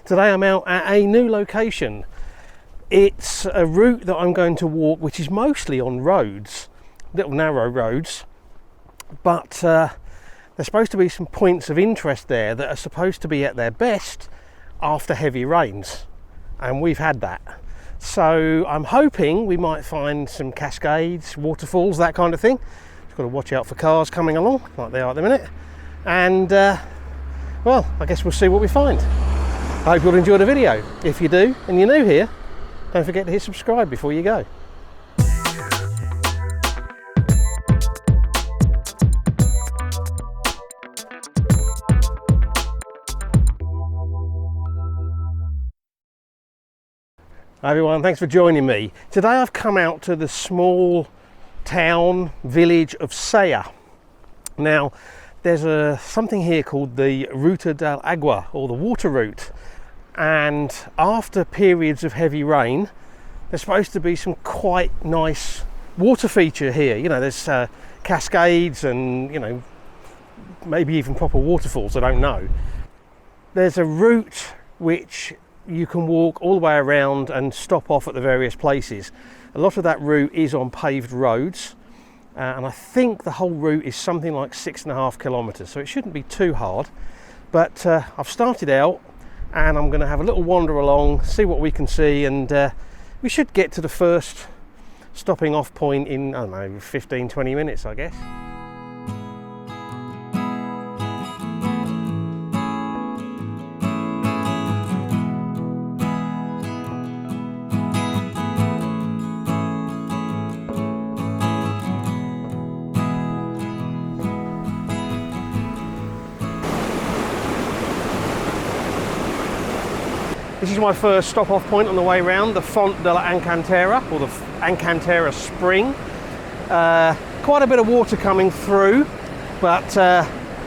Today I'm out at a new location. It's a route that I'm going to walk which is mostly on roads, little narrow roads, but there's supposed to be some points of interest there that are supposed to be at their best after heavy rains, and we've had that. So I'm hoping we might find some cascades, waterfalls, that kind of thing. Just got to watch out for cars coming along like they are at the minute, and well, I guess we'll see what we find. I hope you'll enjoy the video. If you do and you're new here, don't forget to hit subscribe before you go. Hi everyone, thanks for joining me. Today I've come out to the small town village of Sellas. Now there's something here called the Ruta del Agua, or the water route, and after periods of heavy rain there's supposed to be some quite nice water feature here. You know, there's cascades and, you know, maybe even proper waterfalls, I don't know. There's a route which you can walk all the way around and stop off at the various places. A lot of that route is on paved roads, and I think the whole route is something like 6.5 kilometers, so it shouldn't be too hard. But I've started out and I'm going to have a little wander along, see what we can see, and we should get to the first stopping off point in, I don't know, 15-20 minutes, I guess. This is my first stop-off point on the way round, the Font de la Encantera, or the Encantera Spring. Quite a bit of water coming through, but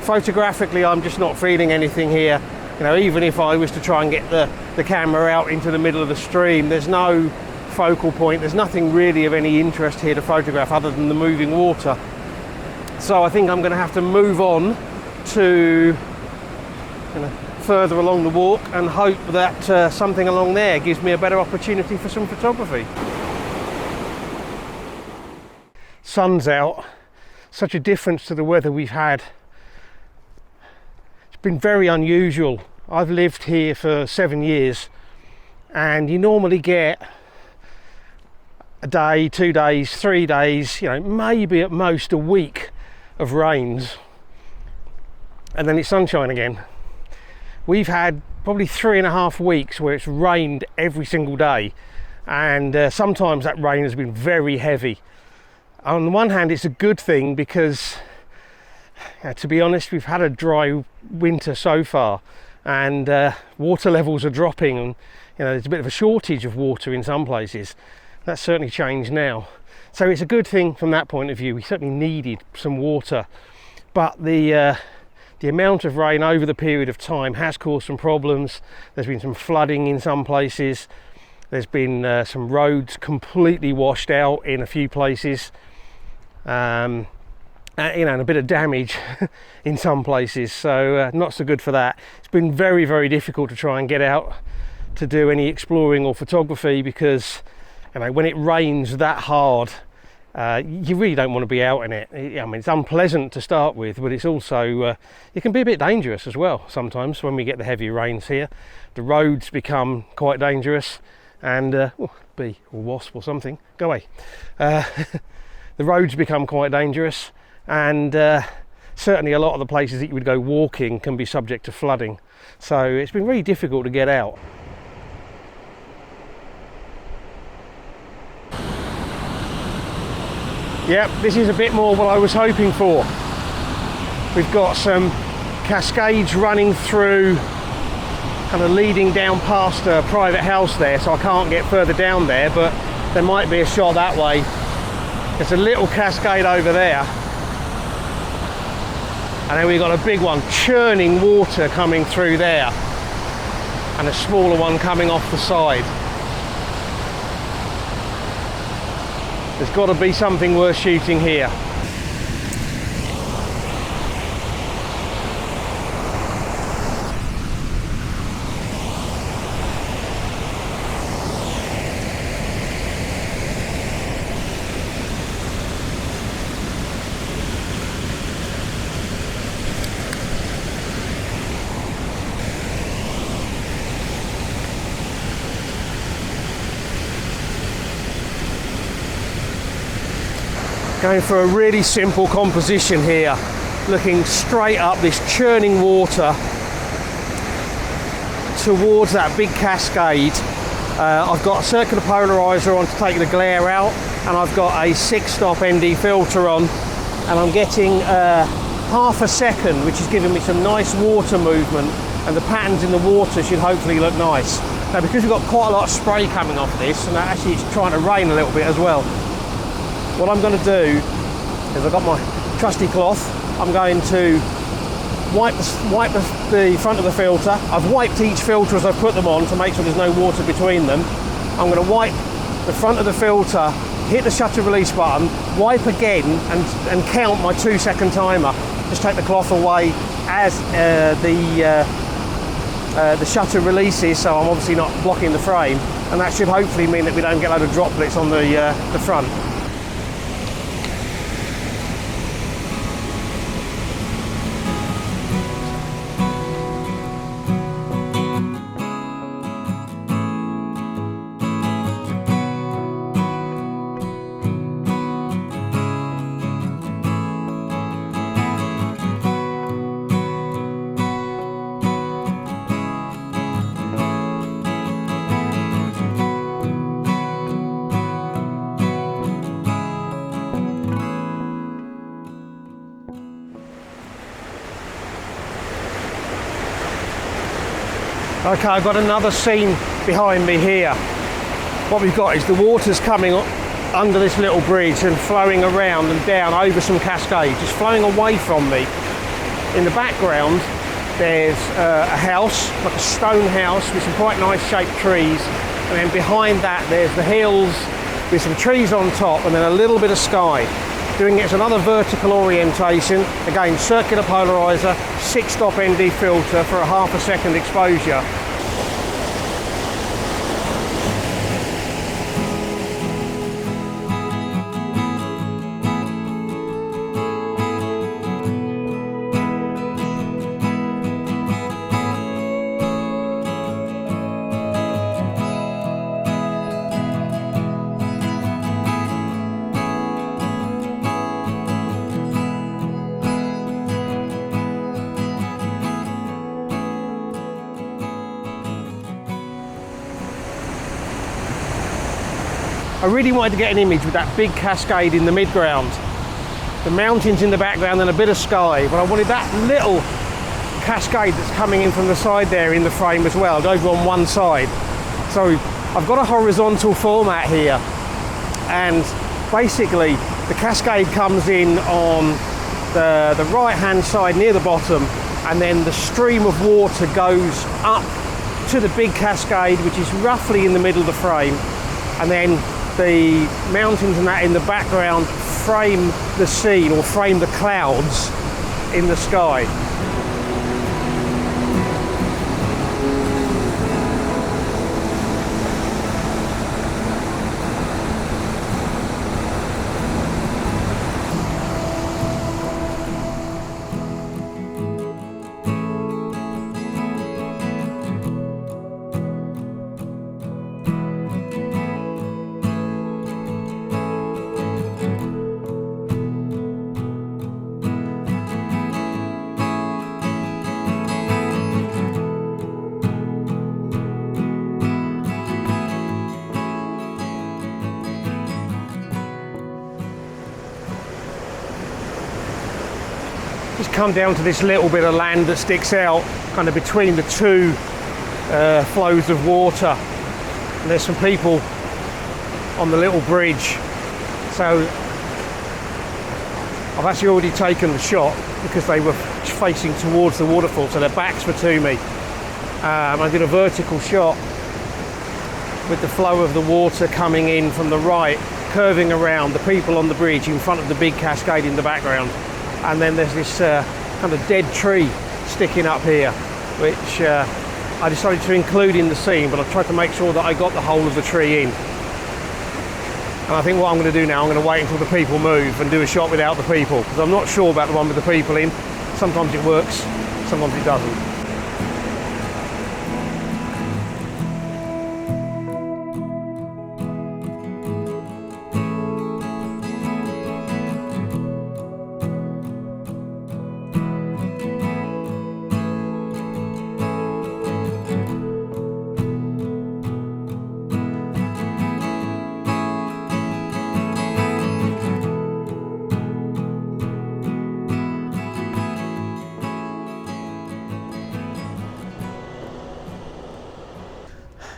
photographically I'm just not feeling anything here. You know, even if I was to try and get the camera out into the middle of the stream, there's no focal point, there's nothing really of any interest here to photograph other than the moving water. So I think I'm going to have to move on to, you know, further along the walk and hope that something along there gives me a better opportunity for some photography. Sun's out, such a difference to the weather we've had. It's been very unusual. I've lived here for 7 years, and you normally get a day, 2 days, 3 days, you know, maybe at most a week of rains, and then it's sunshine again. We've had probably 3.5 weeks where it's rained every single day, and sometimes that rain has been very heavy. On the one hand, it's a good thing because, to be honest, we've had a dry winter so far, and water levels are dropping, and you know, there's a bit of a shortage of water in some places. That's certainly changed now. So it's a good thing from that point of view. We certainly needed some water, but the amount of rain over the period of time has caused some problems. There's been some flooding in some places. There's been some roads completely washed out in a few places. You know, and a bit of damage in some places. So not so good for that. It's been very, very difficult to try and get out to do any exploring or photography because, you know, when it rains that hard, you really don't want to be out in it. I mean, it's unpleasant to start with, but it's also it can be a bit dangerous as well sometimes when we get the heavy rains here. The roads become quite dangerous, and bee or wasp or something, go away. The roads become quite dangerous, and certainly a lot of the places that you would go walking can be subject to flooding. So it's been really difficult to get out. Yep, this is a bit more what I was hoping for. We've got some cascades running through, kind of leading down past a private house there, so I can't get further down there, but there might be a shot that way. There's a little cascade over there, and then we've got a big one churning water coming through there, and a smaller one coming off the side. There's got to be something worth shooting here. Going for a really simple composition here, looking straight up this churning water towards that big cascade. I've got a circular polarizer on to take the glare out, and I've got a 6-stop ND filter on, and I'm getting half a second, which is giving me some nice water movement, and the patterns in the water should hopefully look nice. Now, because we've got quite a lot of spray coming off this, and actually it's trying to rain a little bit as well, what I'm going to do is I've got my trusty cloth. I'm going to wipe the front of the filter. I've wiped each filter as I've put them on to make sure there's no water between them. I'm going to wipe the front of the filter, hit the shutter release button, wipe again, and count my 2-second timer. Just take the cloth away as the shutter releases, so I'm obviously not blocking the frame, and that should hopefully mean that we don't get a load of droplets on the front. Okay, I've got another scene behind me here. What we've got is the water's coming up under this little bridge and flowing around and down over some cascades, just flowing away from me. In the background, there's a house, like a stone house with some quite nice shaped trees, and then behind that there's the hills with some trees on top, and then a little bit of sky. Doing it as another vertical orientation, again circular polarizer, 6-stop ND filter for a half a second exposure. I really wanted to get an image with that big cascade in the midground, the mountains in the background and a bit of sky, but I wanted that little cascade that's coming in from the side there in the frame as well, over on one side. So I've got a horizontal format here, and basically the cascade comes in on the right hand side near the bottom, and then the stream of water goes up to the big cascade, which is roughly in the middle of the frame, and then the mountains and that in the background frame the scene, or frame the clouds in the sky. Just come down to this little bit of land that sticks out kind of between the two flows of water, and there's some people on the little bridge, so I've actually already taken the shot because they were facing towards the waterfall, so their backs were to me. I did a vertical shot with the flow of the water coming in from the right, curving around, the people on the bridge in front of the big cascade in the background. And then there's this kind of dead tree sticking up here, which I decided to include in the scene, but I tried to make sure that I got the whole of the tree in. And I think what I'm going to do now, I'm going to wait until the people move and do a shot without the people, because I'm not sure about the one with the people in. Sometimes it works, sometimes it doesn't.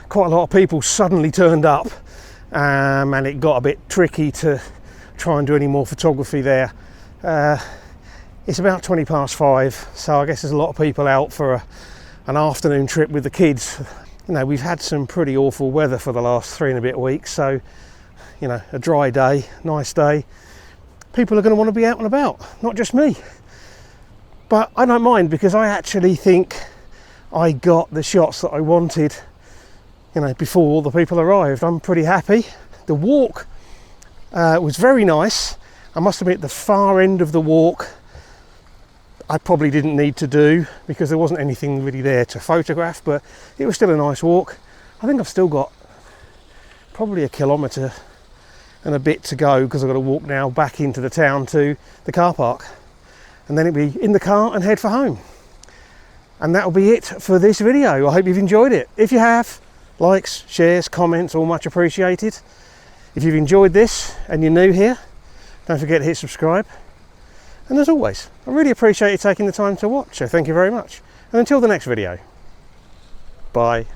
quite a lot of people suddenly turned up, and it got a bit tricky to try and do any more photography there. It's about 20 past 5, so I guess there's a lot of people out for an afternoon trip with the kids. You know, we've had some pretty awful weather for the last 3 and a bit weeks, so you know, a dry day, nice day, people are going to want to be out and about, not just me. But I don't mind, because I actually think I got the shots that I wanted, you know, before all the people arrived. I'm pretty happy. The walk was very nice. I must admit, the far end of the walk I probably didn't need to do, because there wasn't anything really there to photograph, but it was still a nice walk. I think I've still got probably 1 kilometre and a bit to go, because I've got to walk now back into the town to the car park, and then it'll be in the car and head for home. And that'll be it for this video. I hope you've enjoyed it. If you have, likes, shares, comments, all much appreciated. If you've enjoyed this and you're new here, don't forget to hit subscribe. And as always, I really appreciate you taking the time to watch, so thank you very much. And until the next video, bye.